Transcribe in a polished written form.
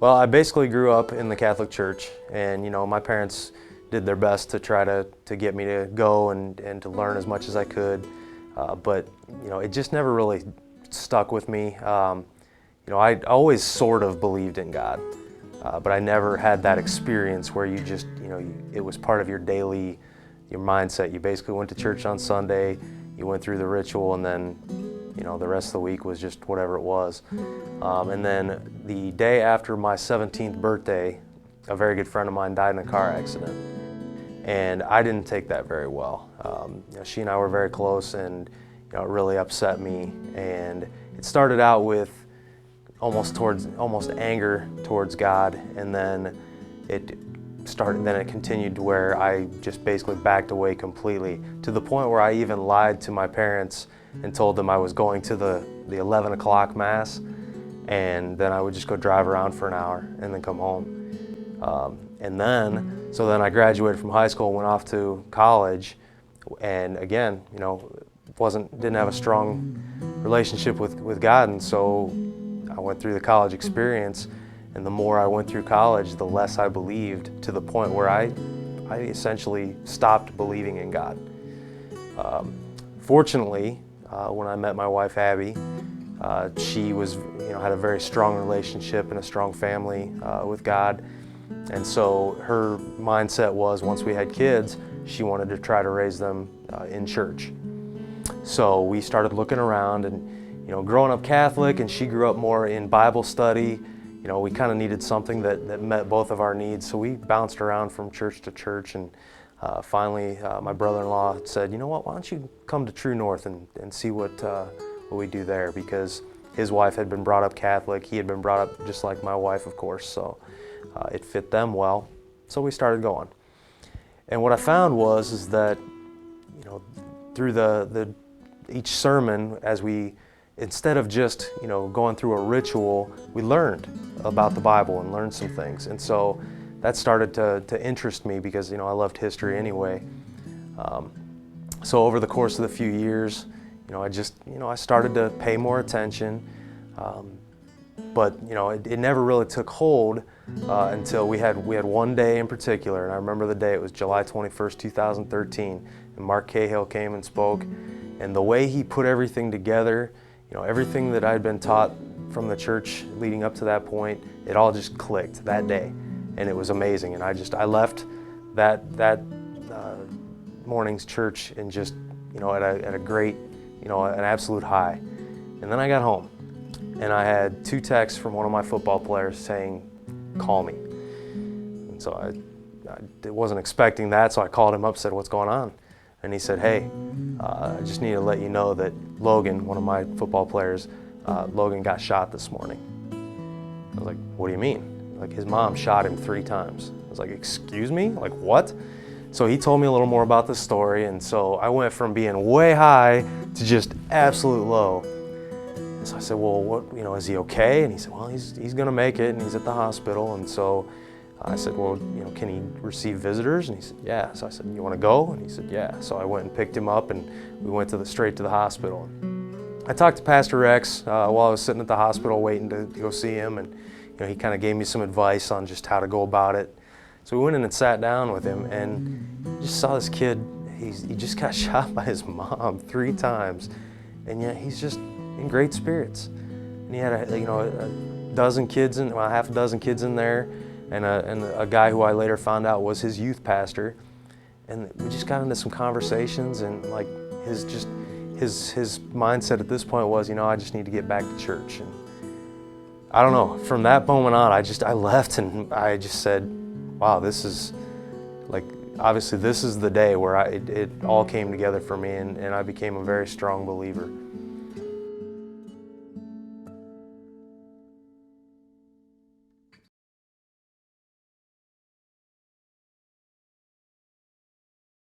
Well, I basically grew up in the Catholic Church, and my parents did their best to try to get me to go and to learn as much as I could, but it just never really stuck with me. I always sort of believed in God, but I never had that experience where you just, it was part of your daily, your mindset. You basically went to church on Sunday, you went through the ritual, and then the rest of the week was just whatever it was. And then the day after my 17th birthday, a very good friend of mine died in a car accident. And I didn't take that very well. She and I were very close, and it really upset me. And it started out with almost anger towards God, and then it continued to where I just basically backed away completely, to the point where I even lied to my parents and told them I was going to the 11 o'clock mass, and then I would just go drive around for an hour and then come home. So then I graduated from high school, went off to college, and again, didn't have a strong relationship with God, and so I went through the college experience, and the more I went through college, the less I believed, to the point where I essentially stopped believing in God. Fortunately, when I met my wife Abby, she had a very strong relationship and a strong family with God, and so her mindset was, once we had kids, she wanted to try to raise them in church. So we started looking around, and growing up Catholic, and she grew up more in Bible study, we kind of needed something that met both of our needs. So we bounced around from church to church, and finally my brother-in-law said, why don't you come to True North and see what we do there, because his wife had been brought up Catholic, he had been brought up just like my wife, of course, so it fit them well. So we started going. And what I found is that through each sermon, as instead of just going through a ritual, we learned about the Bible and learned some things. And so that started to interest me, because I loved history anyway. So over the course of the few years, I started to pay more attention, but it never really took hold until we had one day in particular, and I remember the day. It was July 21st, 2013, and Mark Cahill came and spoke, and the way he put everything together, everything that I'd been taught from the church leading up to that point, it all just clicked that day, and it was amazing. And I left that morning's church and just at a great, an absolute high. And then I got home, and I had 2 texts from one of my football players saying, "Call me." And so I wasn't expecting that, so I called him up, said, "What's going on?" And he said, "Hey, I just need to let you know that Logan," one of my football players, Logan got shot this morning. I was like, "What do you mean?" Like, his mom shot him 3 times. I was like, "Excuse me? Like, what?" So he told me a little more about the story, and so I went from being way high to just absolute low. And so I said, "Well, what, is he okay?" And he said, "Well, he's gonna make it, and he's at the hospital." And so I said, "Well, can he receive visitors?" And he said, "Yeah." So I said, "You want to go?" And he said, "Yeah." So I went and picked him up, and we went straight to the hospital. I talked to Pastor Rex while I was sitting at the hospital waiting to go see him, and he kind of gave me some advice on just how to go about it. So we went in and sat down with him, and just saw this kid. He just got shot by his mom 3 times, and yet he's just in great spirits. And he had a dozen kids half a dozen kids in there, and a guy who I later found out was his youth pastor. And we just got into some conversations, and like his mindset at this point was, I just need to get back to church. And I don't know, from that moment on, I left, and I just said, wow, this is obviously this is the day where it all came together for me, and I became a very strong believer.